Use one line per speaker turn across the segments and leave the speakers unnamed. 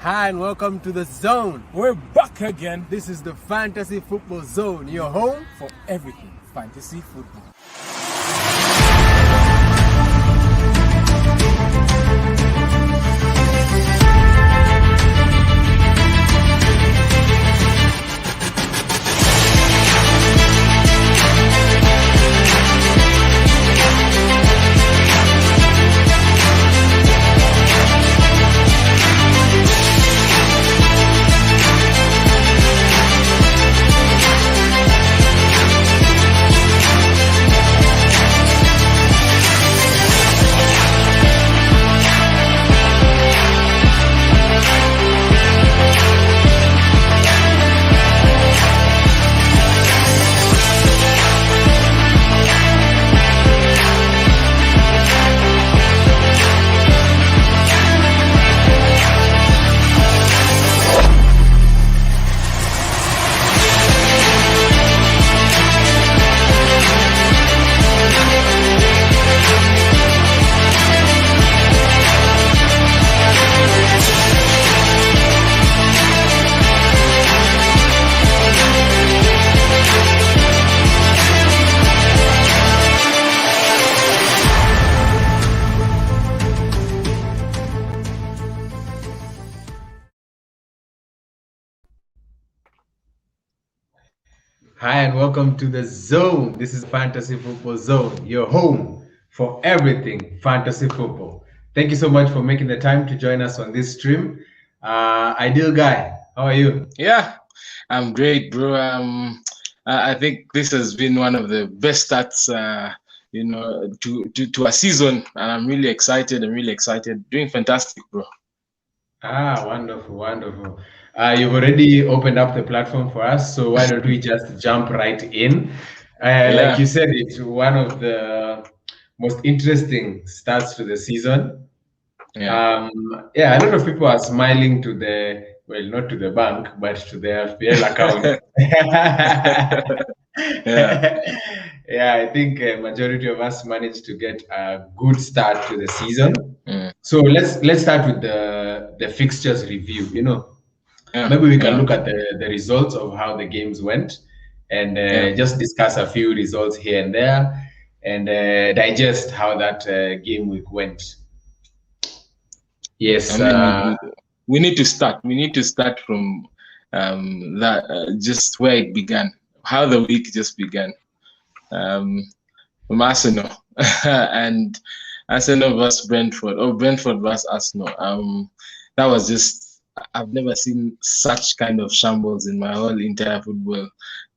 Hi and welcome to the Zone.
We're back again.
This is the Fantasy Football Zone, your home
for everything fantasy football.
Hi and welcome to the Zone. This is Fantasy Football Zone, your home for everything fantasy football. Thank you so much for making the time to join us on this stream. Ideal guy, how are you?
Yeah, I'm great, bro. I think this has been one of the best starts, to a season, and I'm really excited. Doing fantastic, bro.
Wonderful. You've already opened up the platform for us, so why don't we just jump right in? Like you said, it's one of the most interesting starts to the season. A lot of people are smiling to not to the bank, but to their FPL account. I think a majority of us managed to get a good start to the season. So let's start with the fixtures review. Maybe we can look at the results of how the games went and just discuss a few results here and there and digest how that game week went. Yes.
We need to start. We need to start from just where it began, how the week just began. From Arsenal and Arsenal versus Brentford, or Brentford versus Arsenal. That was just, I've never seen such kind of shambles in my whole entire football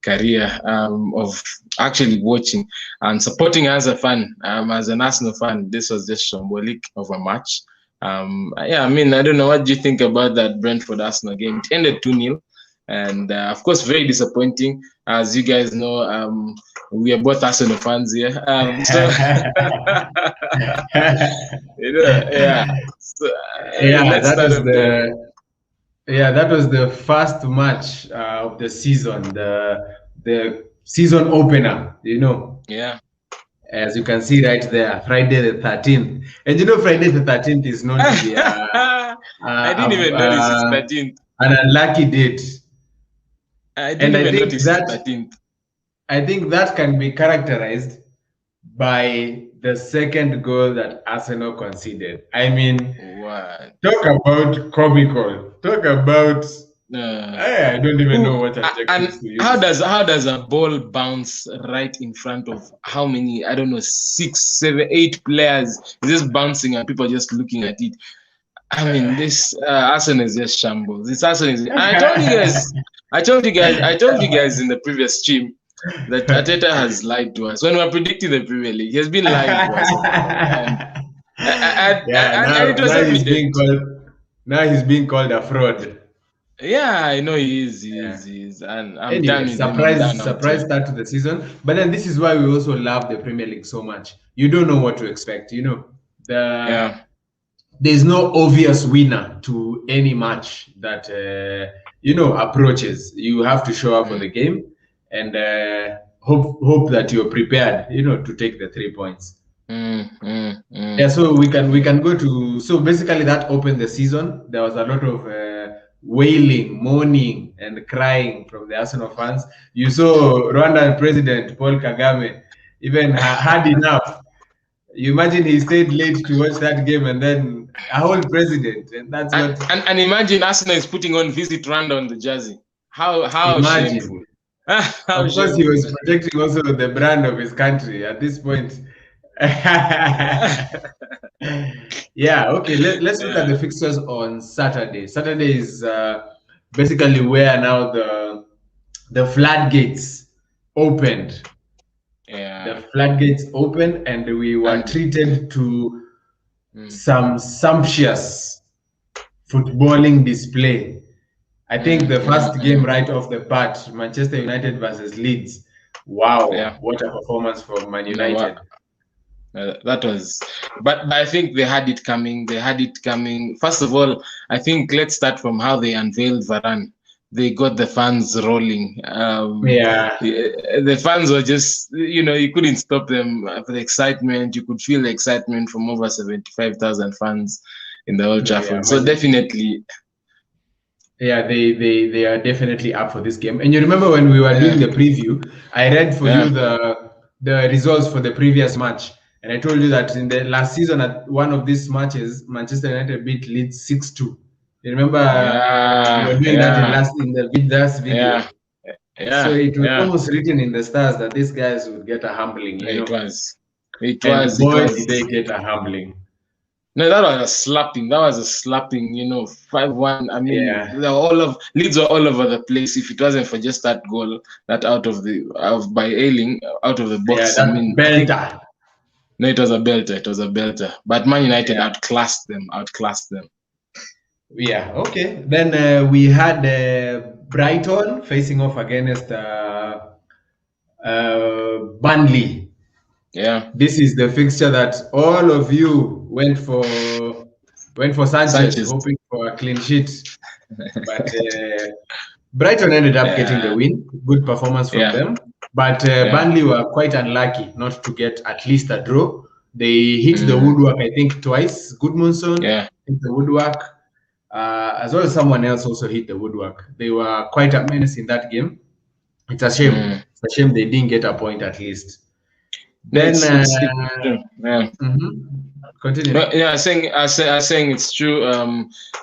career of actually watching and supporting as a fan. As an Arsenal fan, this was just shambolic of a match. I don't know, what do you think about that Brentford Arsenal game? It ended 2-0, and of course, very disappointing. As you guys know, we are both Arsenal fans here.
That was the first match of the season, the season opener,
Yeah.
As you can see right there, Friday the 13th. And Friday the 13th is known to be
I didn't even notice it's 13th.
An unlucky date.
I didn't even notice it's 13th.
I think that can be characterized by the second goal that Arsenal conceded. I mean,
what?
Talk about comical. Talk about I don't even know what adjectives to use.
How does a ball bounce right in front of how many? I don't know, 6, 7, 8 players. It's just bouncing and people just looking at it. I mean, this Arsenal is just shambles. This Arsenal is. I told you guys in the previous stream that Arteta has lied to us when we were predicting the Premier League. He has been lying to us.
Now he's being called a fraud.
Yeah, I know he is. He is. And I'm done with
surprise start to the season. But then this is why we also love the Premier League so much. You don't know what to expect. There's no obvious winner to any match that approaches. You have to show up for the game and hope that you're prepared, to take the 3 points. Yeah, so we can go to, so basically that opened the season. There was a lot of wailing, moaning, and crying from the Arsenal fans. You saw Rwandan President Paul Kagame even had enough. You imagine he stayed late to watch that game, and then a whole president, and that's what.
And imagine Arsenal is putting on Visit Rwanda on the jersey. How
Imagine.
shameful!
Of course, he was protecting also the brand of his country at this point. Yeah, okay. Let's look at the fixtures on Saturday. Saturday is basically where now the floodgates opened.
Yeah.
The floodgates opened, and we were treated to some sumptuous footballing display. I think the first game right off the bat, Manchester United versus Leeds. Wow, what a performance from Man United.
That was, but I think they had it coming. They had it coming. First of all, I think let's start from how they unveiled Varane. They got the fans rolling. The fans were just, you couldn't stop them for the excitement. You could feel the excitement from over 75,000 fans in the Old Trafford. So definitely.
Yeah, they are definitely up for this game. And you remember when we were doing the preview, I read for you the results for the previous match. And I told you that in the last season at one of these matches, Manchester United beat Leeds 6-2. You remember we were doing that in the last video. So it was almost written in the stars that these guys would get a humbling.
It was.
Did they get a humbling.
No, that was a slapping. 5-1. I mean, Leeds were all over the place. If it wasn't for just that goal, that by Ayling out of the box.
Belter.
No, it was a belter. But Man United outclassed them.
Yeah. Okay. Then we had Brighton facing off against Burnley.
Yeah.
This is the fixture that all of you went for Sanchez, hoping for a clean sheet. But Brighton ended up getting the win. Good performance from them. But Burnley were quite unlucky not to get at least a draw. They hit the woodwork, I think, twice. Gudmundsson hit the woodwork. As well as someone else also hit the woodwork. They were quite a menace in that game. It's a shame. It's a shame they didn't get a point at least. Then continue.
No, I saying it's true.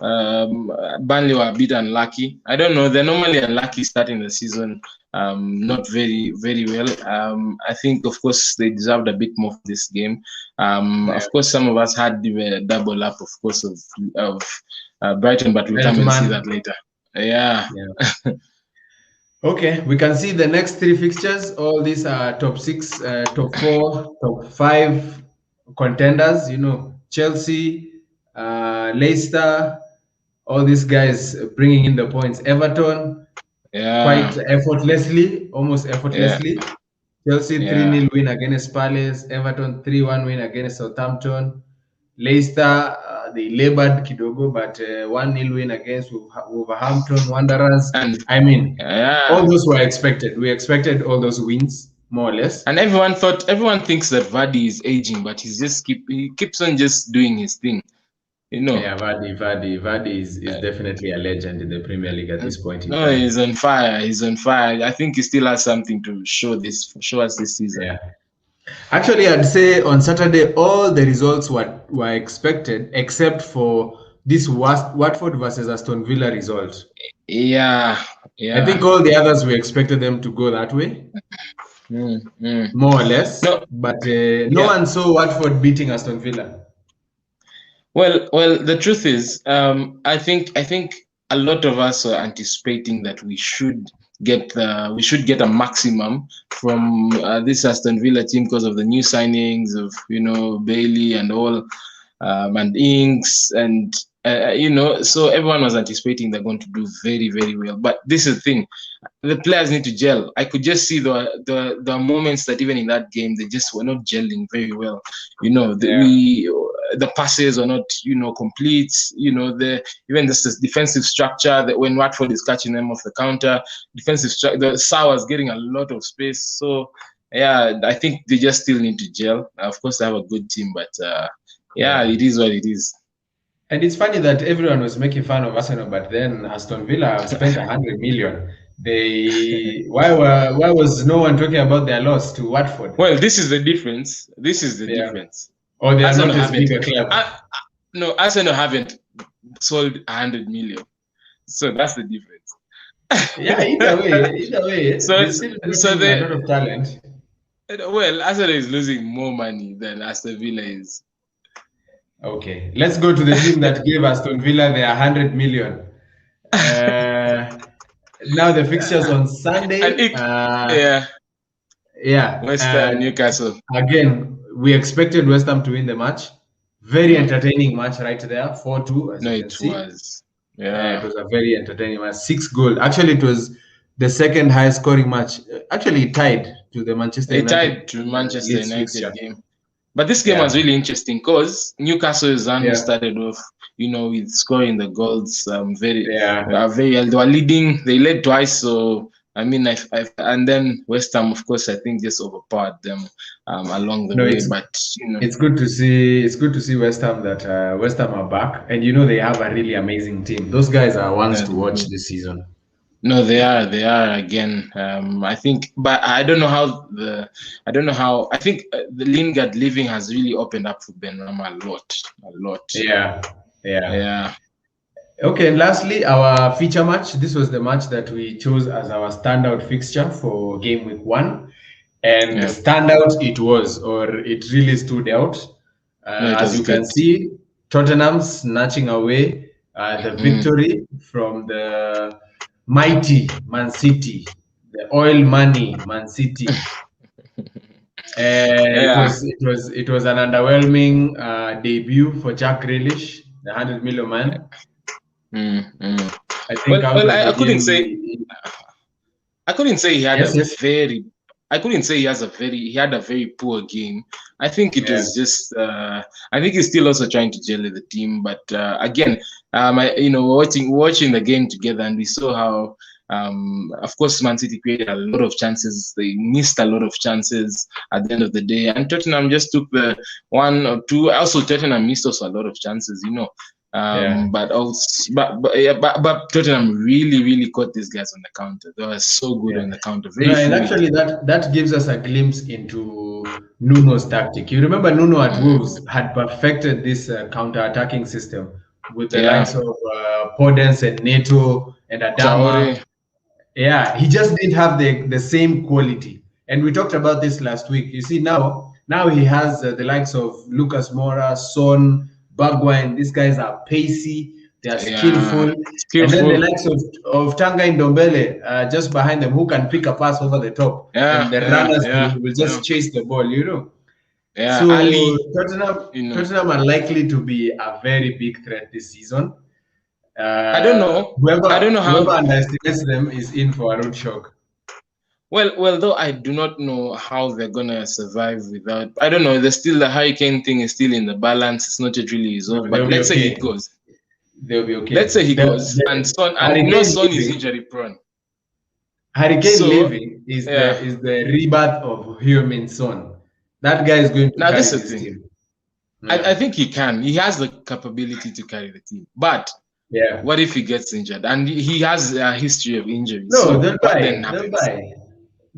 Burnley were a bit unlucky. I don't know. They're normally unlucky starting the season. Not very, very well. I think, of course, they deserved a bit more for this game. Of course, some of us had the double up, of course, of Brighton, but we'll come and see that later. Yeah.
Okay, we can see the next three fixtures. All these are top 6, top 4, top 5 contenders. Chelsea, Leicester, all these guys bringing in the points. Everton, quite almost effortlessly. Chelsea 3-0 win against Palace. Everton 3-1 win against Southampton. Leicester, they labored kidogo, but 1-0 win against Wolverhampton Wanderers. And all those were expected. We expected all those wins, more or less.
And everyone thinks that Vardy is aging, but he keeps on just doing his thing.
Yeah, Vardy is definitely a legend in the Premier League at this point.
He's on fire. I think he still has something to show us this season.
Yeah. Actually, I'd say on Saturday, all the results were expected, except for this Watford versus Aston Villa result.
Yeah.
I think all the others, we expected them to go that way, more or less. No, but no one saw Watford beating Aston Villa.
Well, the truth is, I think a lot of us are anticipating that we should get a maximum from this Aston Villa team because of the new signings of Bailey and all, and Ings and so everyone was anticipating they're going to do very, very well. But this is the thing, the players need to gel. I could just see the moments that even in that game they just were not gelling very well. The passes are not complete. Even this defensive structure, that when Watford is catching them off the counter, defensive structure, the Sa was getting a lot of space. So I think they just still need to gel. Of course, they have a good team, but it is what it is.
And it's funny that everyone was making fun of Arsenal, but then Aston Villa spent 100 million. Why was no one talking about their loss to Watford?
Well, this is the difference. This is the
Yeah.
difference.
Or they are
Arsenal
not as big a
haven't.
club.
No, Arsenal haven't sold 100 million. So that's the difference.
Yeah, either way,
So-
they're still losing a lot of talent.
Well, Arsenal is losing more money than Aston Villa is.
Okay, let's go to the team that gave Aston Villa their 100 million. Now the fixtures on Sunday. Yeah.
West Ham, Newcastle.
Again, we expected West Ham to win the match. Very entertaining match right there, 4-2.
No, it was.
Yeah, it was a very entertaining match. 6 goals. Actually, it was the second highest scoring match. Actually, it tied to the Manchester United.
It tied to Manchester United game. But this game was really interesting because Newcastle is one who started off, with scoring the goals. Very early. They were leading. They led twice. So and then West Ham, of course, I think just overpowered them along the way. But
it's good to see. It's good to see West Ham that West Ham are back, and they have a really amazing team. Those guys are ones to watch this season.
No, they are. They are again. I think, but I don't know how I think the Lingard leaving has really opened up for Benrahma a lot. Yeah.
Okay, and lastly, our feature match. This was the match that we chose as our standout fixture for game week 1, and the standout it was, or it really stood out. As you can see, Tottenham snatching away the victory from the mighty Man City, the oil money Man City. It was an underwhelming debut for Jack Grealish, the 100 million man.
I think I couldn't say he had he had a very poor game. I think it was just I think he's still also trying to gel with the team. But again, watching the game together, and we saw how of course Man City created a lot of chances. They missed a lot of chances at the end of the day, and Tottenham just took the 1 or 2. Also, Tottenham missed also a lot of chances, But Tottenham really caught these guys on the counter. They were so good on the counter.
And actually, that gives us a glimpse into Nuno's tactic. You remember Nuno at Wolves had perfected this counter-attacking system with the likes of Podence and Neto and Adama. Yeah, he just didn't have the same quality. And we talked about this last week. You see, now he has the likes of Lucas Moura, Son, Bergwijn. These guys are pacey, they are skillful. And then the likes of Tanga and Ndombele just behind them, who can pick a pass over the top. And the runners will just chase the ball, So Tottenham are likely to be a very big threat this season.
I don't know.
Whoever underestimates them is in for a road shock.
Well, though I do not know how they're gonna survive without. I don't know. There's still the Hurricane thing is still in the balance. It's not yet really resolved. But let's say it goes.
They'll be okay.
Let's say he goes, and Son is injury prone.
Hurricane leaving is the rebirth of Heung-min Son. That guy is going to carry this team.
I think he can. He has the capability to carry the team. But what if he gets injured? And he has a history of injuries.
No, they'll buy.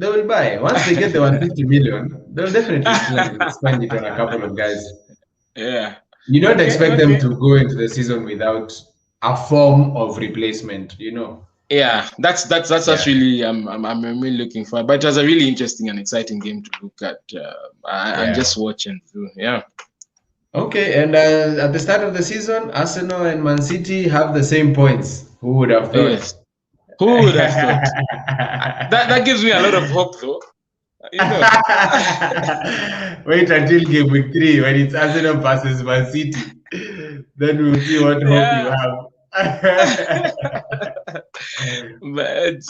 They will buy. Once they get the 150 million, they'll definitely spend it on a couple of guys.
Yeah.
You don't expect them to go into the season without a form of replacement,
Yeah, that's really I'm really looking for. But it was a really interesting and exciting game to look at. I'm just watching through. Yeah.
Okay, and at the start of the season, Arsenal and Man City have the same points. Who would have thought?
Yes. Who would have thought? That gives me a lot of hope, though.
Wait until game week 3 when it's Arsenal versus Man City. Then we'll see what hope you have.
But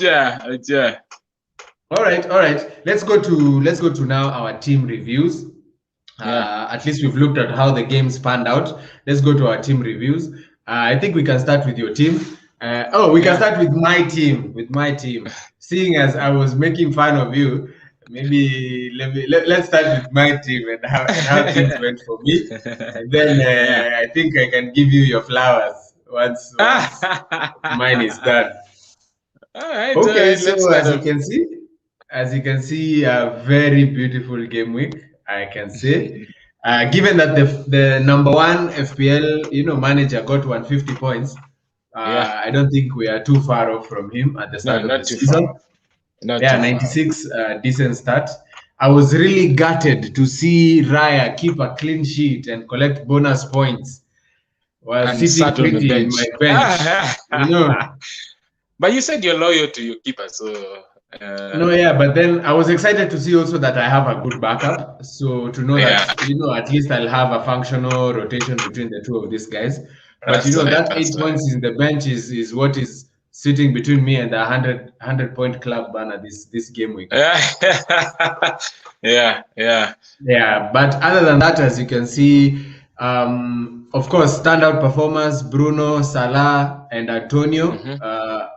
yeah.
All right. Let's go to now our team reviews. At least we've looked at how the games panned out. Let's go to our team reviews. I think we can start with your team. We can start with my team. Seeing as I was making fun of you maybe let's start with my team and how things went for me, and then I think I can give you your flowers once mine is done.
All right,
Okay,
let's
so
start off.
as you can see, a very beautiful game week, I can say. Given that the number one FPL manager got 150 points,
Yeah,
I don't think we are too far off from him at the
no,
start of the
not too far.
season.
Not
Yeah,
too far.
96, decent start. I was really gutted to see Raya keep a clean sheet and collect bonus points while
And
sitting
sat on the
pretty in
bench.
my bench.
But you said you're loyal to your keeper, so
No, yeah, but then I was excited to see also that I have a good backup. So to know
yeah,
that, at least I'll have a functional rotation between the two of these guys. But
that's right.
that
That's
8 points in the bench is what is sitting between me and the 100 point club banner this game week.
right. Yeah.
Yeah, but other than that, as you can see, of course, standout performers Bruno, Salah, and Antonio.
Mm-hmm.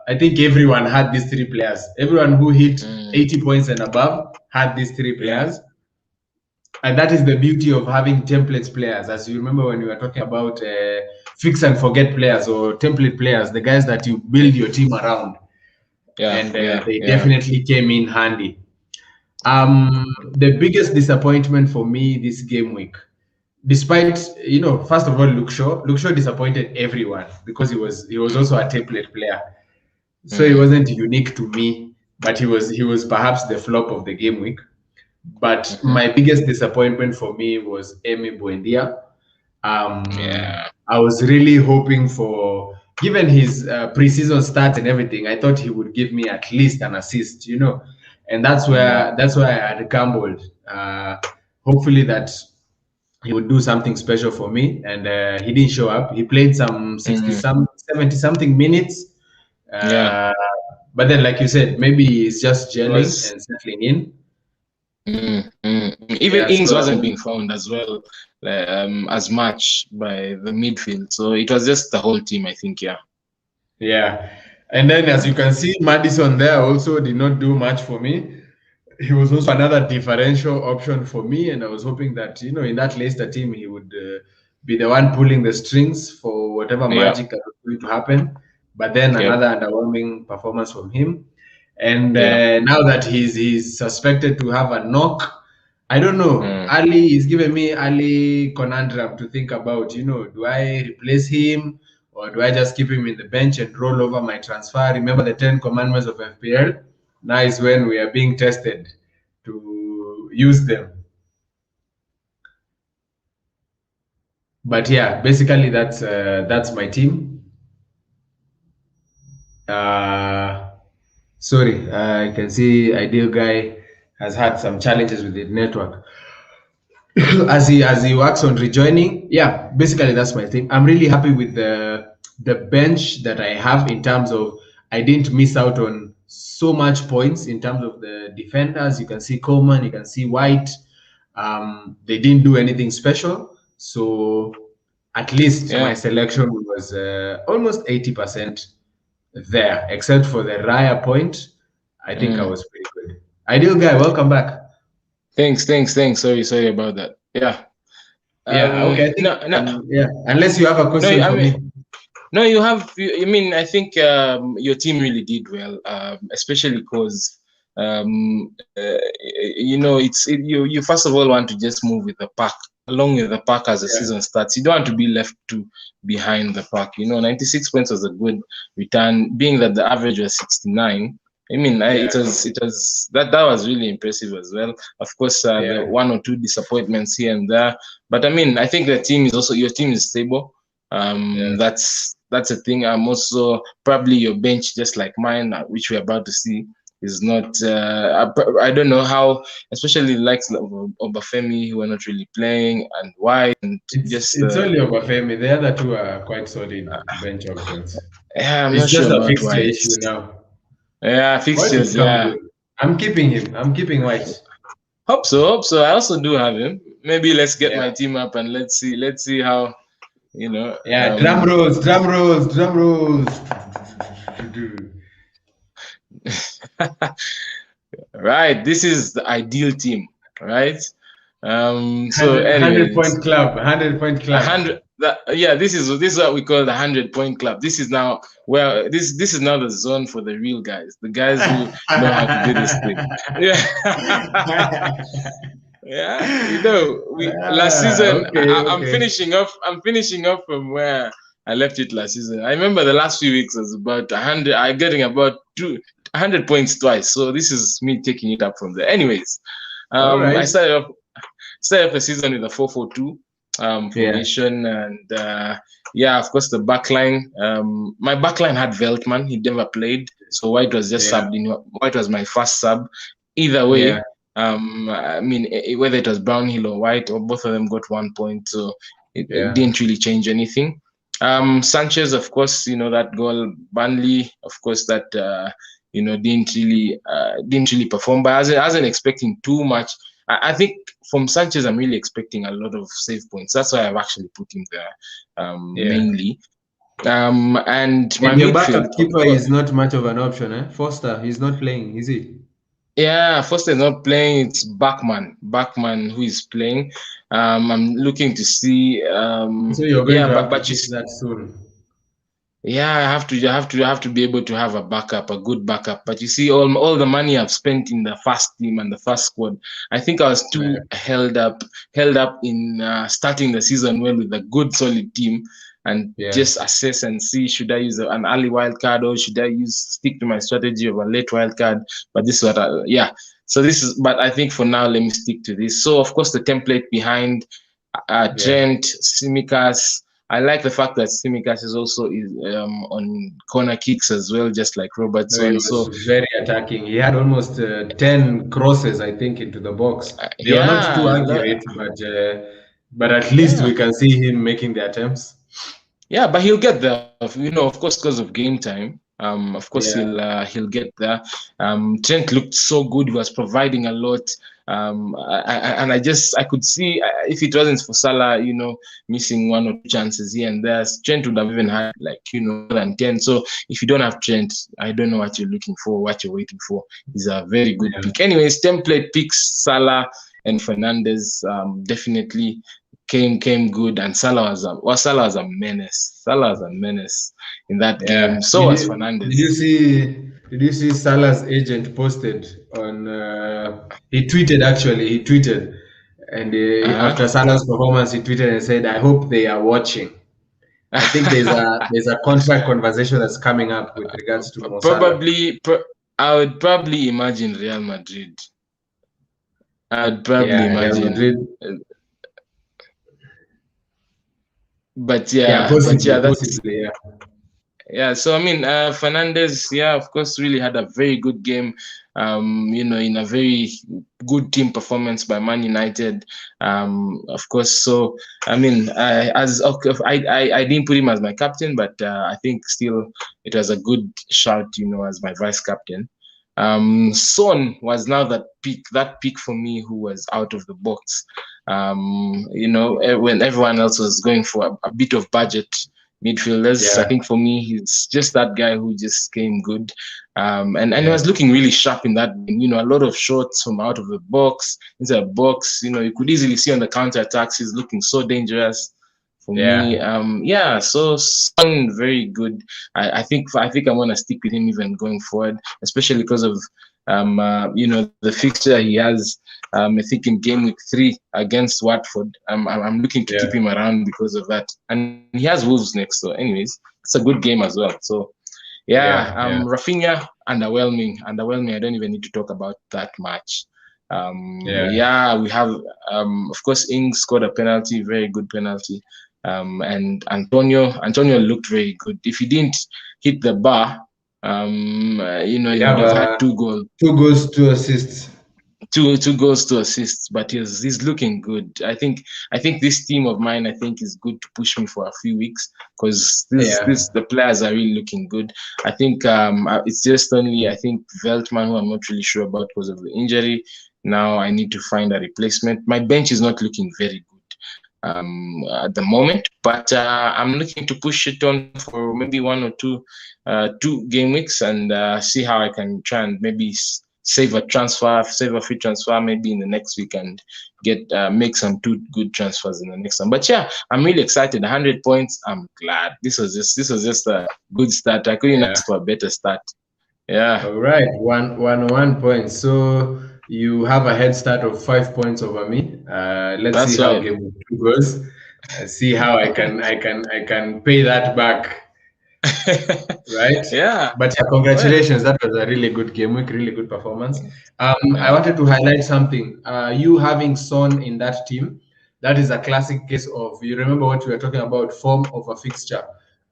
I think everyone had these three players. Everyone who hit 80 points and above had these three players. And that is the beauty of having templates players. As you remember when we were talking about fix and forget players or template players, the guys that you build your team around. They definitely came in handy. The biggest disappointment for me this game week, despite first of all, Luke Shaw disappointed everyone because he was also a template player, so he wasn't unique to me, but he was perhaps the flop of the game week. But my biggest disappointment for me was Emi Buendia. I was really hoping for, given his preseason stats and everything, I thought he would give me at least an assist, and that's where I had gambled. Hopefully that he would do something special for me, and he didn't show up. He played some 70 something minutes, but then, like you said, maybe he's just gelling and settling in.
Even Ings wasn't being found as well, as much by the midfield, so it was just the whole team, I think.
Yeah, and then as you can see, Madison there also did not do much for me. He was also another differential option for me, and I was hoping that in that Leicester team he would be the one pulling the strings for whatever magic that was going to happen. But then another underwhelming performance from him. And now that he's suspected to have a knock, I don't know. Ali is giving me Ali conundrum to think about. Do I replace him or do I just keep him in the bench and roll over my transfer? Remember the 10 commandments of FPL? Now is when we are being tested to use them. But yeah, basically that's my team. Sorry, I can see Ideal Guy has had some challenges with the network. as he works on rejoining, yeah, basically that's my thing. I'm really happy with the bench that I have in terms of I didn't miss out on so much points in terms of the defenders. You can see Coleman, you can see White. They didn't do anything special, so at least my selection was almost 80% there, except for the Raya point. I think I was pretty good. Ideal Guy, welcome back.
Thanks. Sorry about that. Yeah.
Okay. I think, yeah. Unless you have a question for me.
No, you have. I mean, I think your team really did well, especially because you first of all want to just move with the pack, along with the pack as the season starts. You don't want to be left behind the pack. 96 points was a good return, being that the average was 69. I mean, it was that was really impressive as well. Of course, the one or two disappointments here and there, but I mean, I think your team is stable. That's a thing. I'm also probably your bench, just like mine, which we're about to see, is not. I don't know how, especially the likes of Obafemi, who are not really playing, and why. And
it's only Obafemi. The other two are quite solid bench options.
Yeah, I'm
it's
not
just
sure
a
about
fixture
White.
issue now.
Yeah, fixtures. Yeah,
I'm keeping him. I'm keeping White.
Hope so. I also do have him. Maybe let's get my team up and let's see how.
Yeah, drum rolls.
Right. This is the ideal team, right? So
100
anyways,
point club, 100 point club.
100. Yeah, this is what we call the 100 point club. This is now this is now the zone for the real guys, the guys who know how to do this thing. Yeah. Yeah, we last season I'm
Okay.
finishing off. I'm finishing off from where I left it last season. I remember the last few weeks was about 100. I getting about 100 points twice. So this is me taking it up from there. Anyways,
All
I
right.
started off the season with a 4-4-2 formation, and yeah, of course the backline. My backline had Veltman. He never played, so White was just subbed in. White was my first sub. Either way.
Yeah.
I mean, whether it was Brownhill or White, or both of them got 1 point, so it didn't really change anything. Sanchez, of course, that goal. Burnley, of course, that didn't really perform. But I wasn't expecting too much. I think from Sanchez, I'm really expecting a lot of save points. That's why I've actually put him there mainly. And my
your
midfield,
backup keeper is not much of an option, eh? Foster, he's not playing, is he?
Yeah, Foster is not playing. It's Bachman who is playing. I'm looking to see.
So you're going to have to
but you
fix that soon.
Yeah, I have to be able to have a good backup. But you see, all the money I've spent in the first team and the first squad, I think I was too held up in starting the season well with a good solid team, and just assess and see, should I use an early wild card, or should I stick to my strategy of a late wild card? But this is what but I think for now, let me stick to this. So of course the template behind Trent, Tsimikas. I like the fact that Tsimikas is also on corner kicks as well, just like Robertson.
So very attacking. He had almost 10 crosses, I think, into the box. They were not too accurate, but at least we can see him making the attempts.
Yeah, but he'll get there, of course, because of game time. Of course, he'll get there. Trent looked so good. He was providing a lot. And I could see, if it wasn't for Salah, missing 1 or 2 chances here and there, Trent would have even had more than 10. So if you don't have Trent, I don't know what you're looking for, what you're waiting for. He's a very good pick. Anyways, template picks, Salah and Fernandes, definitely came good, and Salah was a menace. Salah was a menace in that game. So was Fernandes.
Did you see Salah's agent posted on? He tweeted, and after Salah's performance, he tweeted and said, "I hope they are watching." I think there's a contract conversation that's coming up with regards to Mo Salah.
I would probably imagine Real Madrid. I would probably imagine.
Real Madrid.
Possibly. So I mean, Fernandes, of course, really had a very good game. In a very good team performance by Man United. Of course, so I mean, I didn't put him as my captain, but I think still it was a good shout, as my vice captain. Son was now that pick for me, who was out of the box. When everyone else was going for a bit of budget midfielders, I think for me, he's just that guy who just came good. And he was looking really sharp in that game. A lot of shots from out of the box, inside the box. You could easily see on the counter attacks, he's looking so dangerous. For me, so Son, very good. I think I'm gonna stick with him even going forward, especially because of the fixture he has. I think in Gameweek 3 against Watford, I'm looking to keep him around because of that, and he has Wolves next. So, anyways, it's a good game as well. So, Rafinha, underwhelming. I don't even need to talk about that much. We have of course Ings scored a penalty, very good penalty. And Antonio looked very good. If he didn't hit the bar, he would have had 2 goals.
2 goals, 2 assists.
2 goals, 2 assists, but he's looking good. I think this team of mine, is good to push me for a few weeks, because the players are really looking good. I think it's just only Veltman, who I'm not really sure about because of the injury. Now I need to find a replacement. My bench is not looking very good at the moment, but I'm looking to push it on for maybe 1 or 2 game weeks, and see how I can try and maybe save a free transfer maybe in the next week and get make some 2 good transfers in the next one. But yeah, I'm really excited. 100 points. I'm glad. This was just a good start. I couldn't ask for a better start. Yeah.
All right, 1 point. So you have a head start of 5 points over me. Let's
That's
see how
right.
game 2 goes. See how I can pay that back. Right?
Yeah.
But yeah, congratulations. That was a really good game week, really good performance. I wanted to highlight something. You having Son in that team, that is a classic case of, you remember what we were talking about, form of a fixture.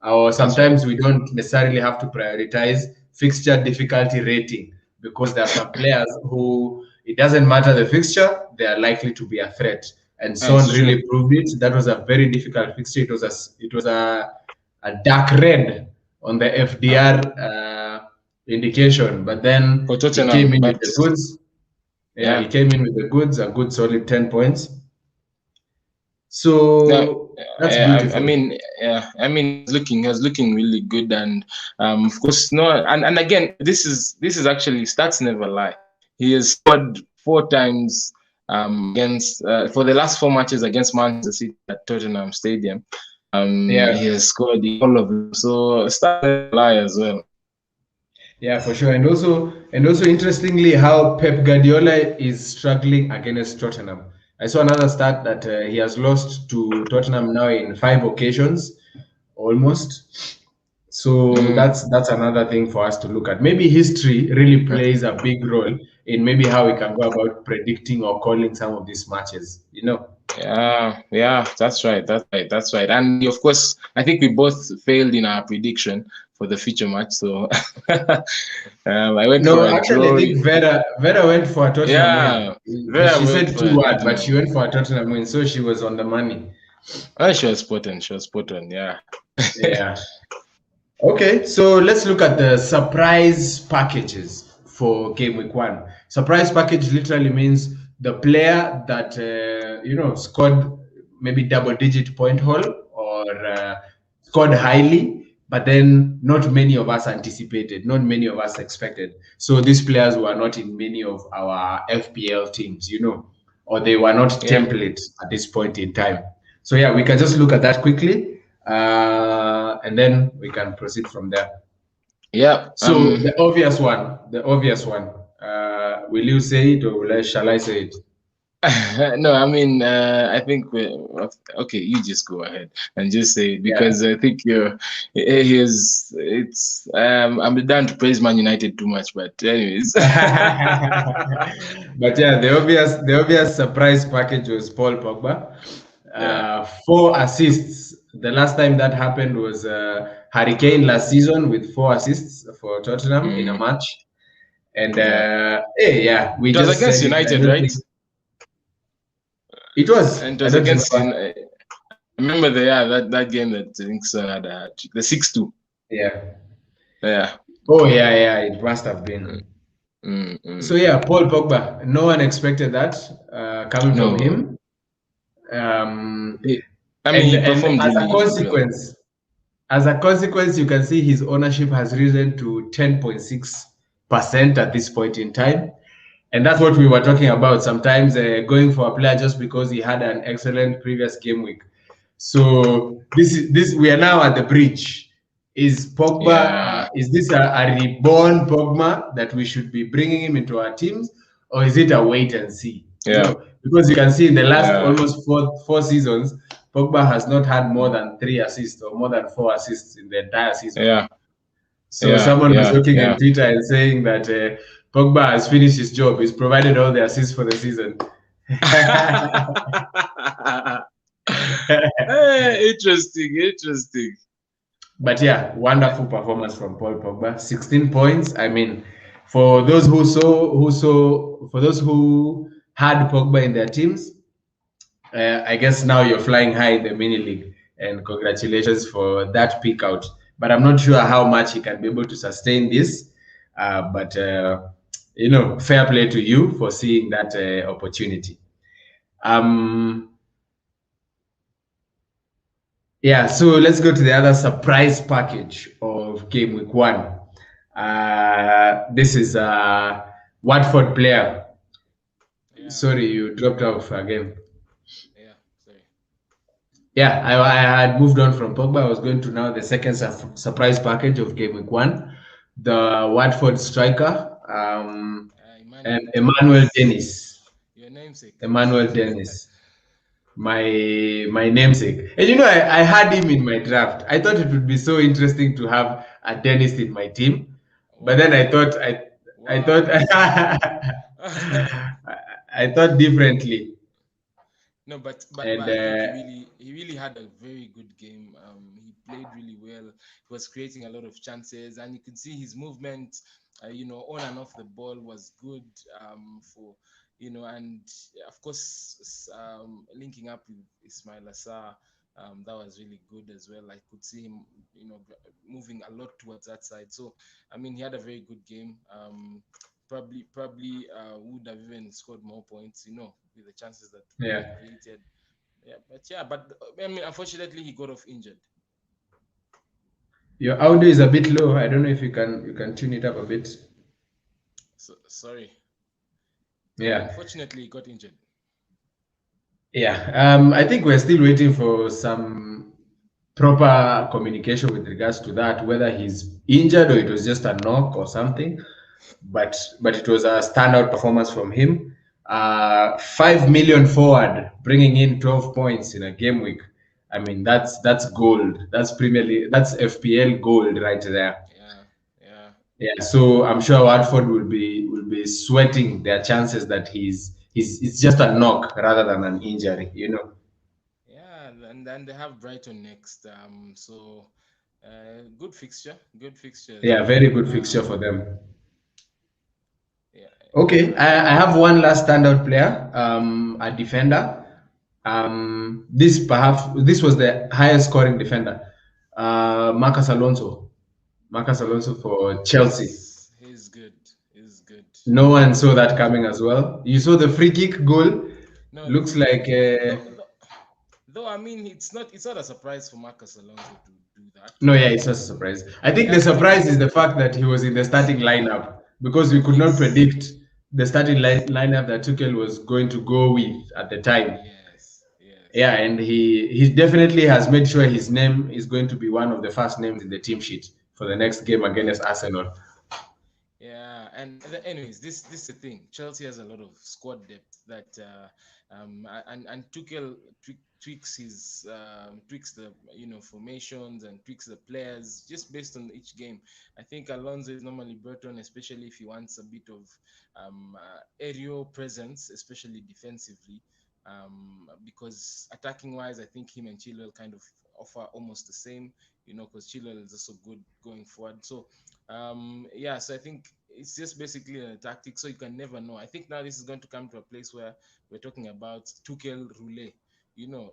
Or sometimes we don't necessarily have to prioritize fixture difficulty rating, because there are some players who, it doesn't matter the fixture, they are likely to be a threat. And Son really proved it. That was a very difficult fixture. It was a dark red on the FDR indication, but then he came in with the goods. Yeah, he came in with the goods, a good solid 10 points. So that's beautiful.
I mean, he was looking really good, and of course, and again, this is actually, stats never lie. He has scored 4 times against for the last 4 matches against Manchester City at Tottenham Stadium. He has scored all of them, so stats never lie as well.
Yeah, for sure. And also interestingly, how Pep Guardiola is struggling against Tottenham. I saw another stat that he has lost to Tottenham now in 5 occasions, almost. So that's another thing for us to look at. Maybe history really plays a big role in maybe how we can go about predicting or calling some of these matches, you know.
Yeah, that's right. And of course, I think we both failed in our prediction for the future match. So I went for a
actually,
draw.
I think Vera went for a Tottenham win. She said 2-1, but she went for a Tottenham win, so she was on the money.
Oh, she was spot on. Yeah.
Yeah. Okay, so let's look at the surprise packages for game week 1. Surprise package literally means the player that scored maybe double-digit point haul or scored highly, but then not many of us anticipated, not many of us expected. So these players were not in many of our FPL teams, or they were not templates at this point in time. So yeah, we can just look at that quickly. And then we can proceed from there.
Yeah.
So the obvious one. Will you say it, or shall I say it?
No, I mean, I think okay. You just go ahead and just say it, because I think I'm done to praise Man United too much, but anyways.
But yeah, the obvious surprise package was Paul Pogba. 4 assists. The last time that happened was Harry Kane last season with 4 assists for Tottenham in a match. And
it was against United, right?
It was.
And it was against. I remember that game that I think Son had the 6-2.
Yeah.
Yeah.
Oh yeah. It must have been. So yeah, Paul Pogba. No one expected that coming from him. He performed as a consequence, you can see his ownership has risen to 10.6% at this point in time. And that's what we were talking about. Sometimes going for a player just because he had an excellent previous game week. So this we are now at the bridge. Is Pogba? Is this a reborn Pogba that we should be bringing him into our teams, or is it a wait and see?
Yeah.
Because you can see in the last almost four seasons, Pogba has not had more than 3 assists or more than 4 assists in the entire season.
Yeah.
So someone was looking on Twitter and saying that Pogba has finished his job. He's provided all the assists for the season.
Interesting.
But yeah, wonderful performance from Paul Pogba. 16 points. I mean, for those who had Pogba in their teams, I guess now you're flying high in the mini league, and congratulations for that pick out. But I'm not sure how much he can be able to sustain this. But fair play to you for seeing that opportunity. Yeah, so let's go to the other surprise package of game week 1. This is Watford player.
Yeah.
Sorry, you dropped off again.
Yeah. Sorry.
Yeah, I had moved on from Pogba. I was going to now the second surprise package of Game Week 1, the Watford striker, and
Emmanuel
Emmanuel
Dennis.
Dennis.
Your namesake.
Emmanuel Dennis, my namesake. And I had him in my draft. I thought it would be so interesting to have a Dennis in my team, but then I
Wow.
thought I thought
Wow.
I thought differently,
No, but
and
I think he really had a very good game. He played really well. He was creating a lot of chances, and you could see his movement, on and off the ball was good. And of course, linking up with Ismail Assar, that was really good as well. I could see him, moving a lot towards that side. So, I mean, he had a very good game. Probably would have even scored more points, with the chances that he
yeah.
created. But I mean, unfortunately, he got off injured.
Your audio is a bit low. I don't know if you can tune it up a bit.
So sorry.
Yeah.
Unfortunately, he got injured.
Yeah. I think we're still waiting for some proper communication with regards to that, whether he's injured or it was just a knock or something. But it was a standout performance from him. 5 million forward, bringing in 12 points in a game week. I mean, that's gold. That's Premier League. That's FPL gold right there.
Yeah, yeah,
Yeah, so I'm sure Watford will be sweating their chances that he's it's just a knock rather than an injury.
yeah. And then they have Brighton next. Good fixture as
Yeah,
well.
very good fixture for them.
Yeah,
Okay, I have one last standout player, a defender. This was the highest scoring defender, Marcus Alonso. Marcus Alonso for Chelsea.
he's good. He's good.
No one saw that coming as well. You saw the free kick goal.
No, the
Looks
free kick.
like
Though I mean, it's not a surprise for Marcus Alonso to do that.
no, yeah, it's not a surprise. I
He
think the
has
surprise is
taken.
the fact that he was in the starting lineup because we could not
Yes.
predict the starting lineup that Tuchel was going to go with at the time.
Yes. Yes.
Yeah, and he definitely has made sure his name is going to be one of the first names in the team sheet for the next game against Arsenal.
Yeah, and anyways, this is the thing. Chelsea has a lot of squad depth that and Tuchel tweaks the formations and tweaks the players just based on each game. I think Alonso is normally brought on, especially if he wants a bit of aerial presence, especially defensively. Because attacking wise, I think him and Chilwell kind of offer almost the same, because Chilwell is also good going forward. So so I think it's just basically a tactic, so you can never know. I think now this is going to come to a place where we're talking about Tuchel roulette,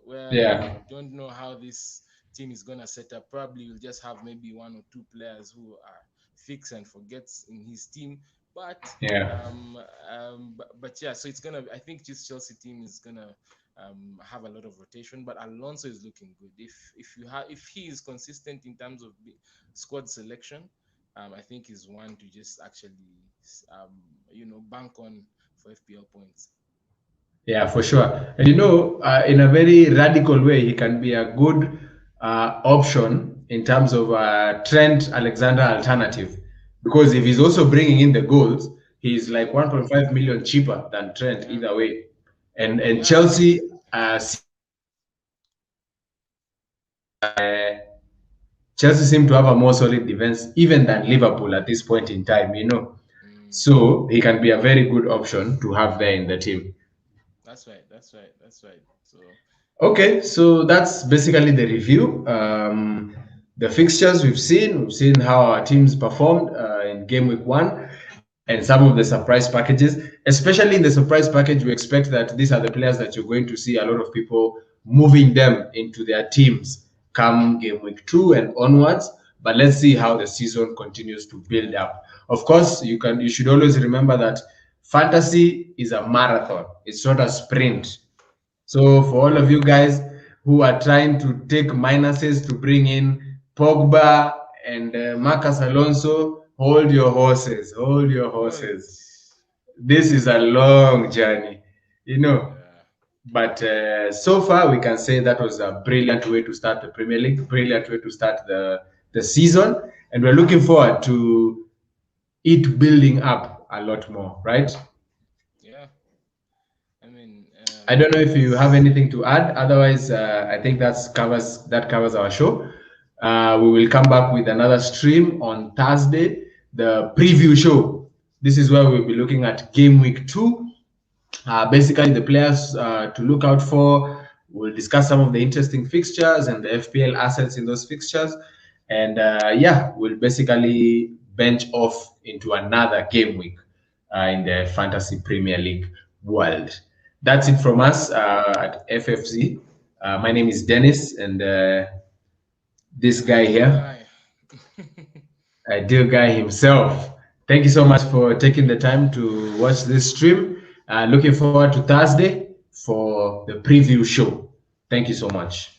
where you
Yeah,
don't know how this team is going to set up. Probably you'll just have maybe one or two players who are fix and forgets in his team. But
yeah,
yeah, so it's gonna. I think this Chelsea team is gonna have a lot of rotation. But Alonso is looking good. If he is consistent in terms of squad selection, I think is one to just actually bank on for FPL points.
yeah, for sure. And in a very radical way, he can be a good option in terms of Trent Alexander alternative. Because if he's also bringing in the goals, he's like
Yeah,
1.5 million cheaper than Trent
yeah,
either way. And
yeah,
Chelsea Chelsea seem to have a more solid defense even than
yeah.
Liverpool at this point in time.
Mm,
So he can be a very good option to have there in the team.
that's right. That's right. That's right. So
Okay, so that's basically the review. The fixtures we've seen how our teams performed in game week 1, and some of the surprise packages. Especially in the surprise package, we expect that these are the players that you're going to see a lot of people moving them into their teams come game week 2 and onwards. But let's see how the season continues to build up. Of course, you should always remember that fantasy is a marathon. It's not a sprint. So for all of you guys who are trying to take minuses to bring in Pogba and Marcus Alonso, hold your horses. Hold your
hold
horses. this is a long journey, you know. But so far, we can say that was a brilliant way to start the Premier League, brilliant way to start the season, and we're looking forward to it building up a lot more, right?
Yeah. I mean,
I don't know if you have anything to add. Otherwise, I think that covers our show. We will come back with another stream on Thursday, the preview show. This is where we'll be looking at game week 2. Basically, the players to look out for. We'll discuss some of the interesting fixtures and the FPL assets in those fixtures. And yeah, we'll basically bench off into another game week in the Fantasy Premier League world. That's it from us at FFZ. My name is Dennis, and this guy here, Ideal Guy himself. Thank you so much for taking the time to watch this stream. Looking forward to Thursday for the preview show. Thank you so much.